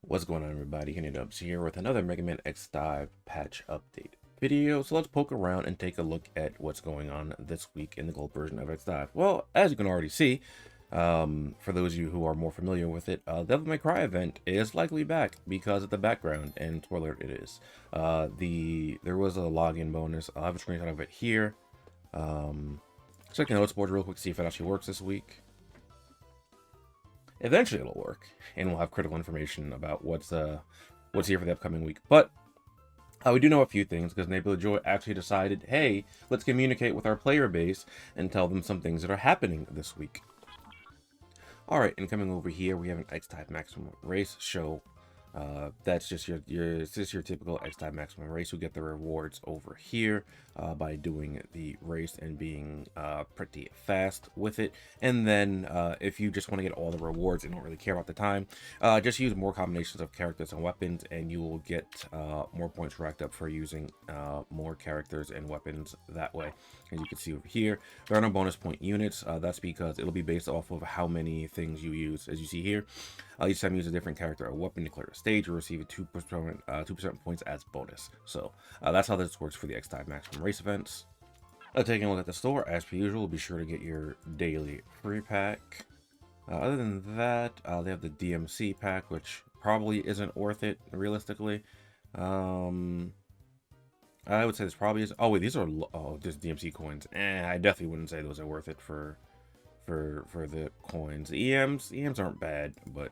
What's going on, everybody? TheKennyDubz here with another Mega Man X Dive patch update video. So let's poke around and take a look at what's going on this week in the gold version of X Dive. Well, as you can already see, for those of you who are more familiar with it, Devil May Cry event is likely back because of the background, and spoiler, it is. There was a login bonus. I'll have a screenshot of it here. Check the notes board real quick, see if it actually works this week. Eventually it'll work, and we'll have critical information about what's here for the upcoming week. But we do know a few things, because Nebula Joy actually decided, hey, let's communicate with our player base and tell them some things that are happening this week. Alright, and coming over here, we have an X-Type Maximum Race show. That's just your typical X-Type Maximum Race who get the rewards over here by doing the race and being pretty fast with it. And then if you just want to get all the rewards and don't really care about the time, just use more combinations of characters and weapons, and you will get more points racked up for using more characters and weapons that way. As you can see over here, there are no bonus point units. That's because it'll be based off of how many things you use. As you see here, each time you use a different character or weapon to clear a stage, you'll receive a 2% points as bonus. So that's how this works for the X-Type Maximum Race events. Taking a look at the store, as per usual, be sure to get your daily free pack. Other than that, they have the DMC pack, which probably isn't worth it, realistically. I would say this probably is. Oh wait, these are just DMC coins. I definitely wouldn't say those are worth it for the coins. EMs aren't bad, but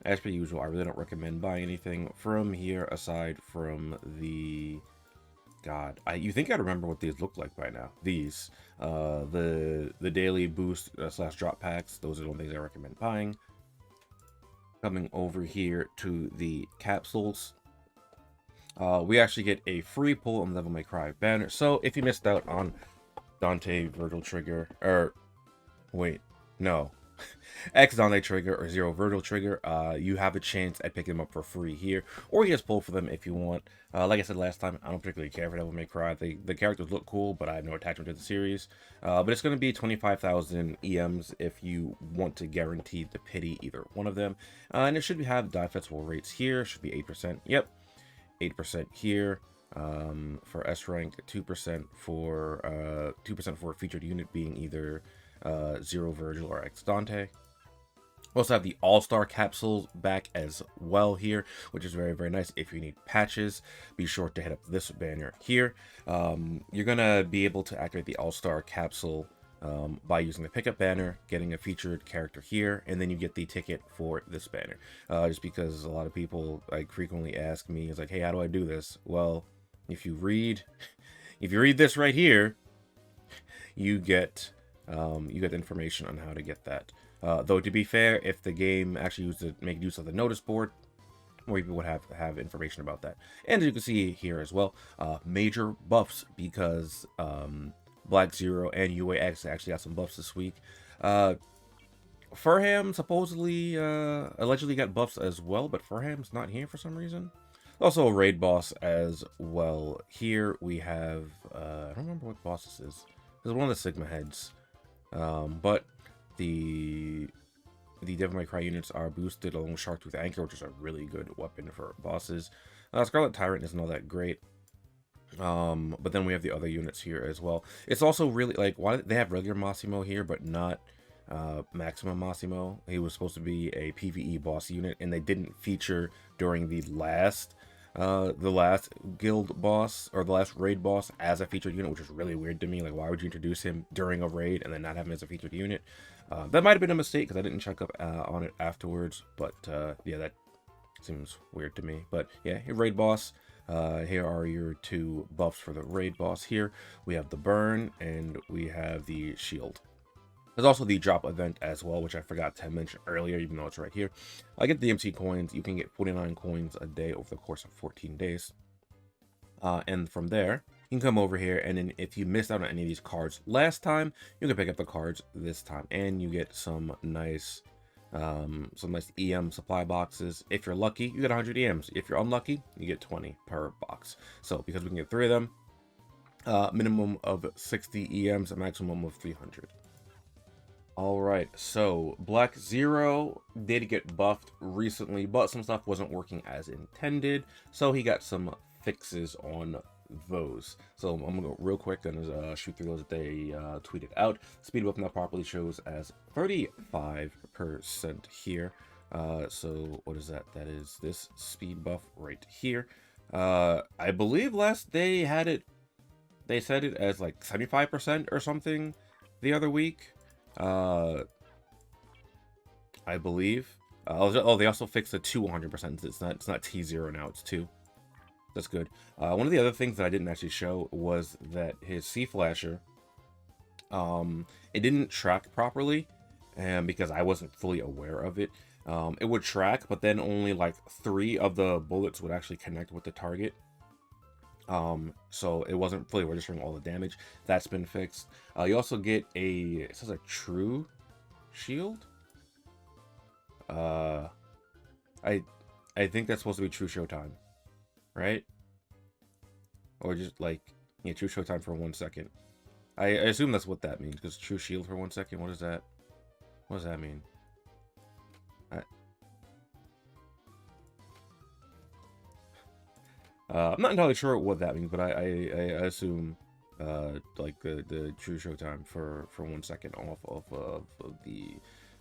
as per usual, I really don't recommend buying anything from here aside from the you think I'd remember what these look like by now. These the daily boost slash drop packs. Those are the things I recommend buying. Coming over here to the capsules. We actually get a free pull on the Devil May Cry banner. So if you missed out on Dante Virgil Trigger, or wait, no, X Dante Trigger or Zero Virgil Trigger, you have a chance at picking them up for free here, or you just pull for them if you want. Like I said last time, I don't particularly care for Devil May Cry. The characters look cool, but I have no attachment to the series. But it's going to be 25,000 EMs if you want to guarantee the pity either one of them. And it should have die festival rates here. Should be 8%. Yep. 8% here for S rank, 2% for a featured unit being either Zero Virgil or X Dante. We also have the All-Star capsules back as well here, which is very, very nice. If you need patches, be sure to hit up this banner here. You're gonna be able to activate the All-Star capsule by using the pickup banner, getting a featured character here, and then you get the ticket for this banner. Just because a lot of people frequently ask me, it's like, hey, how do I do this? Well, if you read this right here, you get information on how to get that. Though to be fair, if the game actually make use of the notice board, more people would have information about that. And as you can see here as well, major buffs because Black Zero and UAX actually got some buffs this week. Ferham supposedly, allegedly got buffs as well, but Ferham's not here for some reason. Also a raid boss as well. Here we have, I don't remember what boss this is. This is one of the Sigma heads. But the Devil May Cry units are boosted along with Sharktooth Anchor, which is a really good weapon for bosses. Scarlet Tyrant isn't all that great. But then we have the other units here as well. It's also really why they have regular Massimo here but not Maximum Massimo. He was supposed to be a PvE boss unit, and they didn't feature during the last guild boss or the last raid boss as a featured unit, which is really weird to me. Like, why would you introduce him during a raid and then not have him as a featured unit? That might have been a mistake because I didn't check up on it afterwards, but yeah, that seems weird to me. But yeah, your raid boss. Here are your two buffs for the raid boss here. We have the burn and we have the shield. There's also the drop event as well, which I forgot to mention earlier, even though it's right here. I get the MC coins. You can get 49 coins a day over the course of 14 days. And from there, you can come over here, and then if you missed out on any of these cards last time, you can pick up the cards this time, and you get some nice EM supply boxes. If you're lucky, you get 100 EMs. If you're unlucky, you get 20 per box. So because we can get 3 of them, minimum of 60 EMs, a maximum of 300. All right, so Black Zero did get buffed recently, but some stuff wasn't working as intended, so he got some fixes on those. So I'm gonna go real quick and shoot through those that they tweeted out. Speed buff now properly shows as 35% here. So what is that? That is this speed buff right here. I believe last they had it, they said it as like 75% or something the other week. I believe. Oh, they also fixed the 200%. It's not T0 now. It's 2. That's good. One of the other things that I didn't actually show was that his C flasher, it didn't track properly, and because I wasn't fully aware of it, it would track, but then only like 3 of the bullets would actually connect with the target. So it wasn't fully registering all the damage. That's been fixed. You also get it says a true shield. I think that's supposed to be true showtime, right? Or just like, yeah, true showtime for 1 second. I assume that's what that means, because true shield for 1 second. What is that? What does that mean? I'm not entirely sure what that means, but I assume like the true showtime for 1 second off of the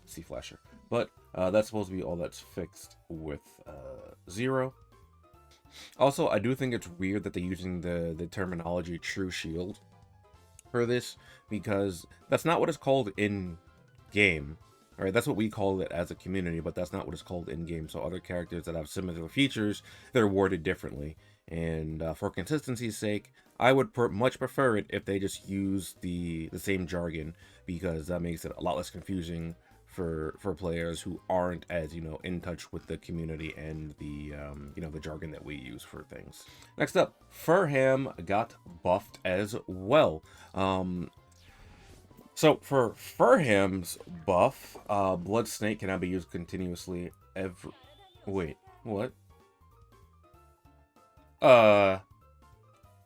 C flasher. But that's supposed to be all that's fixed with Zero. Also, I do think it's weird that they're using the terminology true shield for this, because that's not what it's called in game. All right, that's what we call it as a community, but that's not what it's called in game. So other characters that have similar features, they're worded differently. And for consistency's sake, I would much prefer it if they just use the same jargon, because that makes it a lot less confusing for players who aren't as, in touch with the community and the the jargon that we use for things. Next up, Ferham got buffed as well. So for Ferham's buff, Blood Snake can now be used continuously every... Wait, what?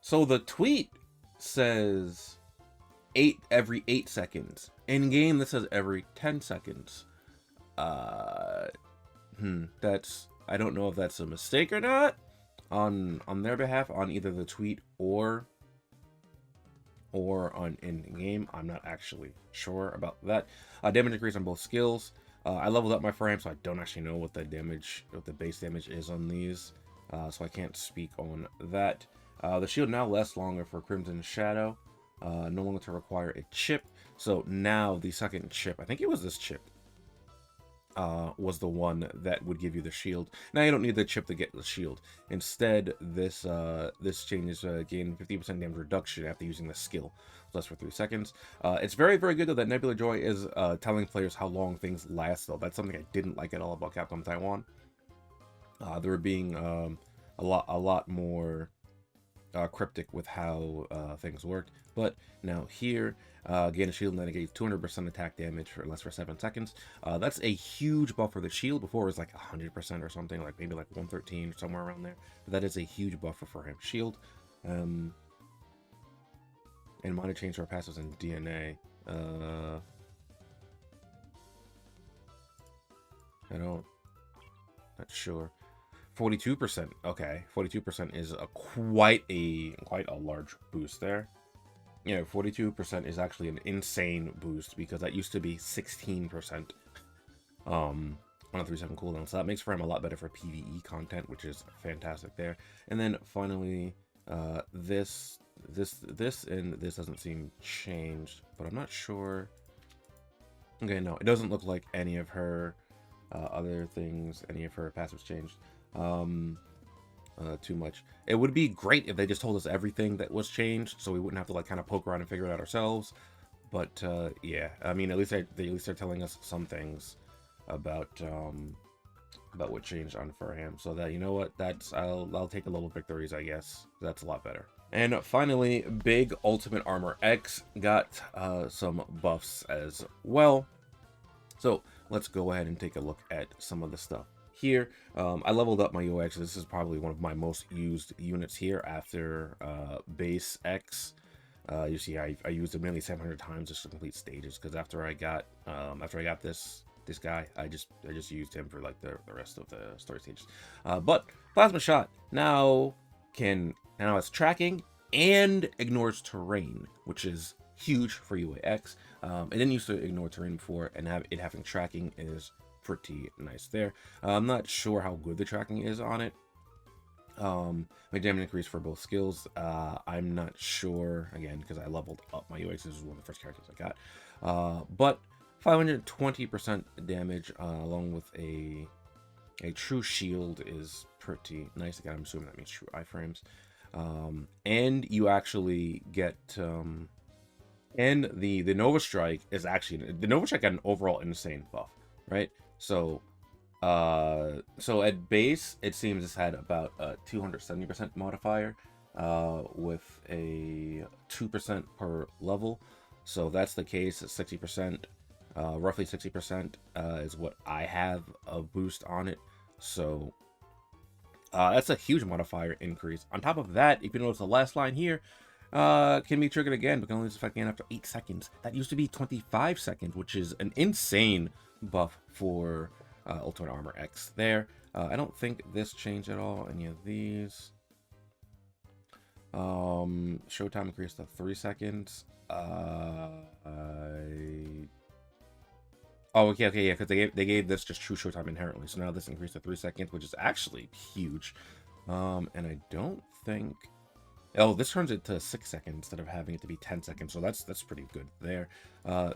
So the tweet says every 8 seconds. In game, this says every 10 seconds. That's... I don't know if that's a mistake or not on their behalf, on either the tweet or on in-game. I'm not actually sure about that. Damage increase on both skills. I leveled up my frame, so I don't actually know what the base damage is on these, so I can't speak on that. The shield now lasts longer for Crimson Shadow, no longer to require a chip. So now the second chip, I think it was this chip, was the one that would give you the shield. Now you don't need the chip to get the shield. Instead, this changes gain 50% damage reduction after using the skill. So that's for 3 seconds. It's very, very good though that Nebula Joy is telling players how long things last though. That's something I didn't like at all about Capcom Taiwan. They were being a lot more cryptic with how things worked. But now here, gain a shield and then it gave 200% attack damage for less for 7 seconds. That's a huge buff for the shield. Before it was like 100% or something, like maybe like 113 or somewhere around there. But that is a huge buffer for him. Shield. And minor change to our passives in DNA. Not sure. 42%. Okay, 42% is quite a large boost there. 42% is actually an insane boost, because that used to be 16% on a 3-second cooldown. So that makes Ferham a lot better for PvE content, which is fantastic there. And then finally, this and this doesn't seem changed, but I'm not sure. Okay, no, it doesn't look like any of her other things, any of her passives changed too much. It would be great if they just told us everything that was changed, so we wouldn't have to like kind of poke around and figure it out ourselves. But yeah, I mean, at least they're telling us some things about what changed on Ferham, so that, you know what, that's I'll take the little victories, I guess. That's a lot better. And finally, Big Ultimate Armor X got some buffs as well. So let's go ahead and take a look at some of the stuff here. I leveled up my UX. This is probably one of my most used units here after base X. You see, I used it nearly 700 times just to complete stages, because after I got this guy, I just used him for like the rest of the story stages. But plasma shot now it's tracking and ignores terrain, which is huge for UAX. It didn't used to ignore terrain before, and having tracking is pretty nice there. I'm not sure how good the tracking is on it. My damage increase for both skills. I'm not sure, again, because I leveled up my UX. This is one of the first characters I got. But 520% damage, along with a true shield, is pretty nice. Again, I'm assuming that means true iframes. And you actually get, and the Nova Strike is actually, the Nova Strike got an overall insane buff, right? So at base, it seems it's had about a 270% modifier, with a 2% per level. So that's the case at 60%, roughly 60% is what I have a boost on it. So that's a huge modifier increase. On top of that, if you notice the last line here, can be triggered again, but can only affect again after 8 seconds. That used to be 25 seconds, which is an insane buff for Ultimate Armor X there. I don't think this changed at all, any of these. Showtime increased to 3 seconds. Oh, okay, yeah, because they gave this just true showtime inherently, so now this increased to 3 seconds, which is actually huge. And I don't think... Oh, this turns it to 6 seconds instead of having it to be 10 seconds, so that's pretty good there.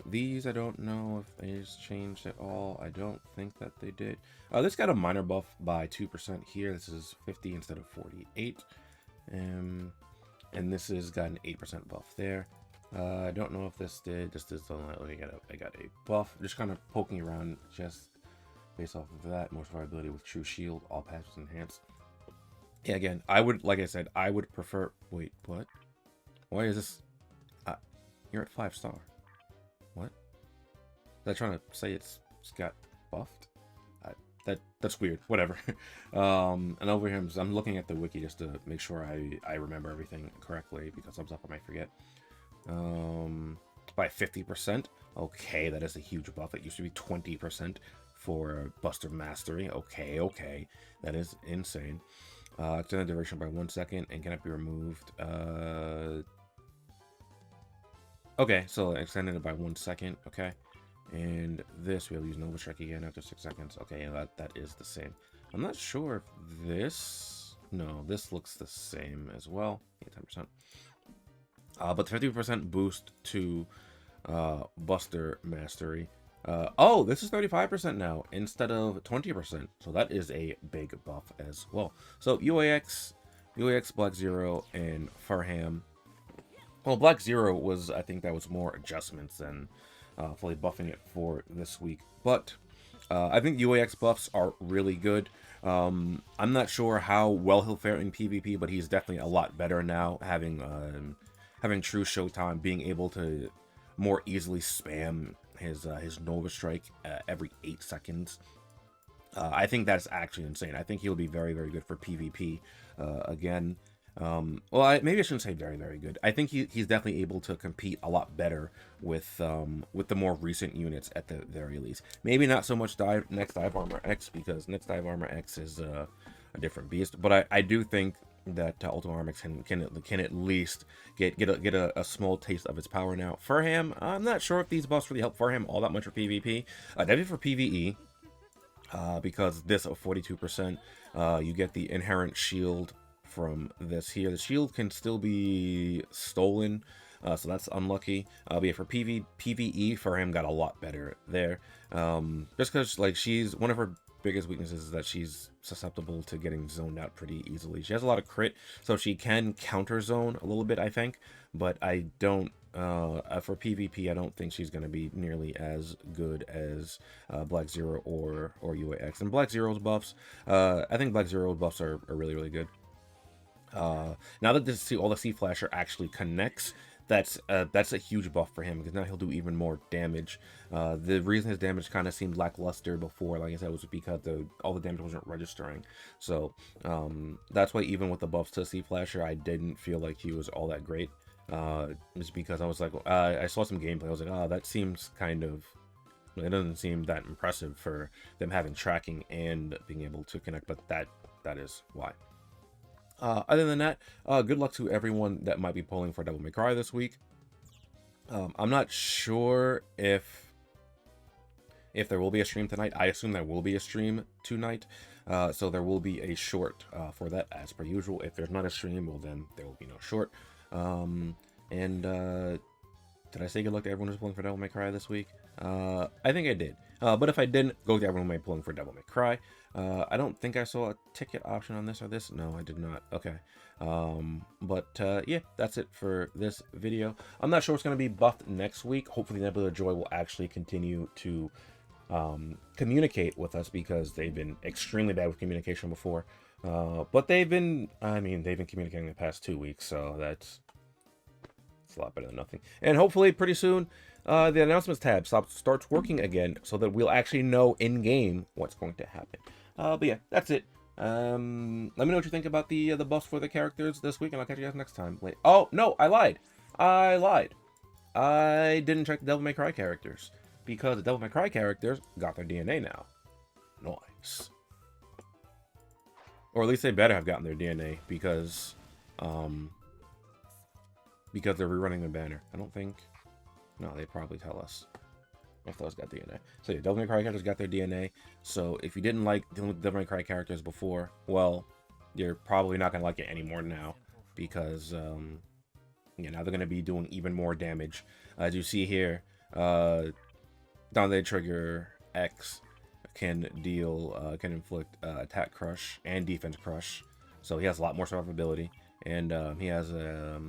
These, I don't know if they changed at all. I don't think that they did. This got a minor buff by 2% here. This is 50 instead of 48. And this has got an 8% buff there. I don't know if this did. This is I got a buff. Just kind of poking around just based off of that. More survivability with True Shield. All patches enhanced. Yeah, again, I would, like I said, I would prefer... Wait, what? Why is this... you're at 5-star. What? Is that trying to say it's got buffed? That's weird. Whatever. And over here, I'm looking at the wiki just to make sure I remember everything correctly, because some stuff I might forget. By 50%. Okay, that is a huge buff. It used to be 20% for Buster Mastery. Okay. That is insane. Extended duration by 1 second and cannot be removed. Okay, so extended it by 1 second. Okay, and this we'll use Nova Strike again after 6 seconds. Okay, that is the same. I'm not sure if this... No, this looks the same as well. 10%. But 50% boost to Buster Mastery. Oh, this is 35% now instead of 20%. So that is a big buff as well. So UAX, Black Zero, and Ferham. Well, Black Zero was, I think that was more adjustments than fully buffing it for this week. But I think UAX buffs are really good. I'm not sure how well he'll fare in PvP, but he's definitely a lot better now, having true showtime, being able to more easily spam his Nova Strike every 8 seconds. I think that's actually insane. I think he'll be very, very good for PvP. Again, well, maybe I shouldn't say very, very good. I think he's definitely able to compete a lot better with the more recent units at the very least. Maybe not so much Next Dive Armor X, because Next Dive Armor X is a different beast. But I do think that Ultimate Armor X can at least get a small taste of its power now. Ferham, I'm not sure if these buffs really help Ferham all that much for PvP. Definitely for PvE, because this of 42%, you get the inherent shield from this here. The shield can still be stolen, so that's unlucky. But yeah, for PvE, Ferham got a lot better there. Just because like she's one of her biggest weaknesses is that she's susceptible to getting zoned out pretty easily. She has a lot of crit, so she can counter zone a little bit, I think, but I don't for PvP I don't think she's going to be nearly as good as Black Zero or UAX. And Black Zero's buffs, I think Black Zero's buffs are really, really good. Now that all the C Flasher actually connects, that's a huge buff for him, because now he'll do even more damage. The reason his damage kind of seemed lackluster before, like I said, was because all the damage wasn't registering. So that's why even with the buffs to C Flasher, I didn't feel like he was all that great. Just because I was like, I saw some gameplay. I was like, oh, that seems kind of, it doesn't seem that impressive for them having tracking and being able to connect, but that is why. Other than that, good luck to everyone that might be pulling for Devil May Cry this week. I'm not sure if there will be a stream tonight. I assume there will be a stream tonight, so there will be a short for that as per usual. If there's not a stream, well then there will be no short. Did I say good luck to everyone who's pulling for Devil May Cry this week? I think I did. But if I didn't, go to everyone who may be pulling for Devil May Cry. I don't think I saw a ticket option on this or this. No, I did not. Okay. Yeah, that's it for this video. I'm not sure what's going to be buffed next week. Hopefully Nebula of Joy will actually continue to communicate with us, because they've been extremely bad with communication before. But they've been communicating the past 2 weeks, so it's a lot better than nothing. And hopefully pretty soon the announcements tab starts working again, so that we'll actually know in game what's going to happen. But yeah, that's it. Let me know what you think about the buffs for the characters this week, and I'll catch you guys next time. Wait, oh no, I lied. I didn't check the Devil May Cry characters, because the Devil May Cry characters got their DNA now. Nice. Or at least they better have gotten their DNA, because they're rerunning the banner. I don't think... No, they'd probably tell us if those got DNA. So yeah, Devil May Cry characters got their DNA. So if you didn't like the Devil May Cry characters before, well, you're probably not going to like it anymore now. Because, yeah, now they're going to be doing even more damage. As you see here, Down the Trigger X can inflict attack crush and defense crush. So he has a lot more survivability. And he has a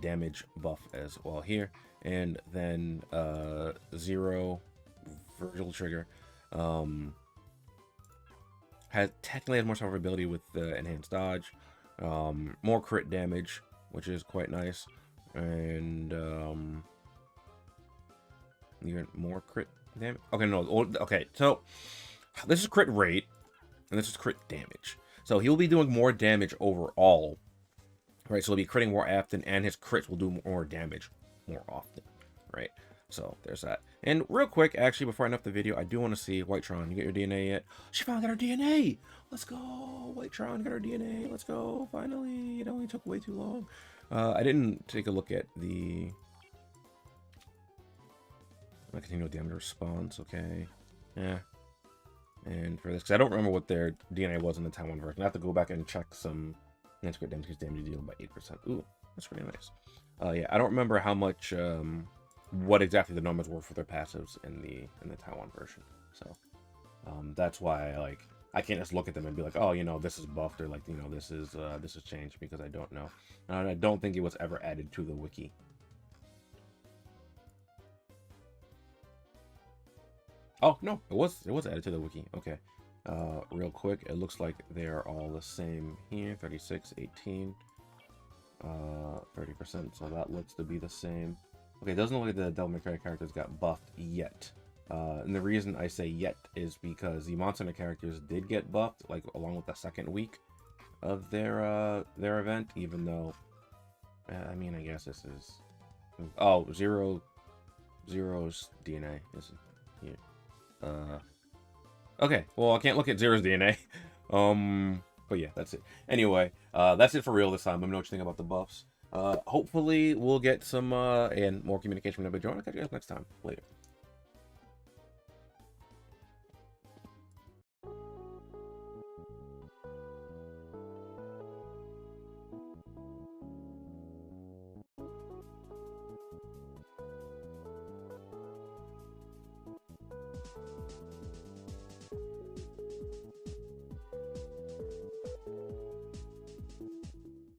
damage buff as well here. And then Zero Virtual Trigger technically has more survivability with enhanced dodge, more crit damage, which is quite nice, and even more crit damage. Okay, no, okay, so this is crit rate, and this is crit damage. So he'll be doing more damage overall, right? So he'll be critting more often, and his crits will do more damage more often, right? So there's that. And real quick, actually, before I end up the video, I do want to see Whitetron. You get your DNA yet? She finally got her DNA. Let's go. Whitetron got her DNA. Let's go. Finally. It only took way too long. I didn't take a look at the continual damage response. Okay. Yeah. And for this, because I don't remember what their DNA was in the Taiwan version. I have to go back and check some integrate damage deal by 8%. Ooh, that's really nice. Yeah, I don't remember how much, what exactly the numbers were for their passives in the Taiwan version. So, that's why I can't just look at them and be like, oh, you know, this is buffed, or like, you know, this is changed, because I don't know. And I don't think it was ever added to the wiki. Oh no, it was added to the wiki. Okay. Real quick, it looks like they are all the same here. 36, 18. 30%, so that looks to be the same. Okay, it doesn't look like the Devil May Cry characters got buffed yet. And the reason I say yet is because the Monster Hunter characters did get buffed, like along with the second week of their event, even though I mean, I guess this is Zero's DNA is here. Okay, well, I can't look at Zero's DNA. But yeah, that's it. Anyway, that's it for real this time. Let me know what you think about the buffs. Hopefully we'll get some and more communication from everybody. I'll catch you guys next time. Later.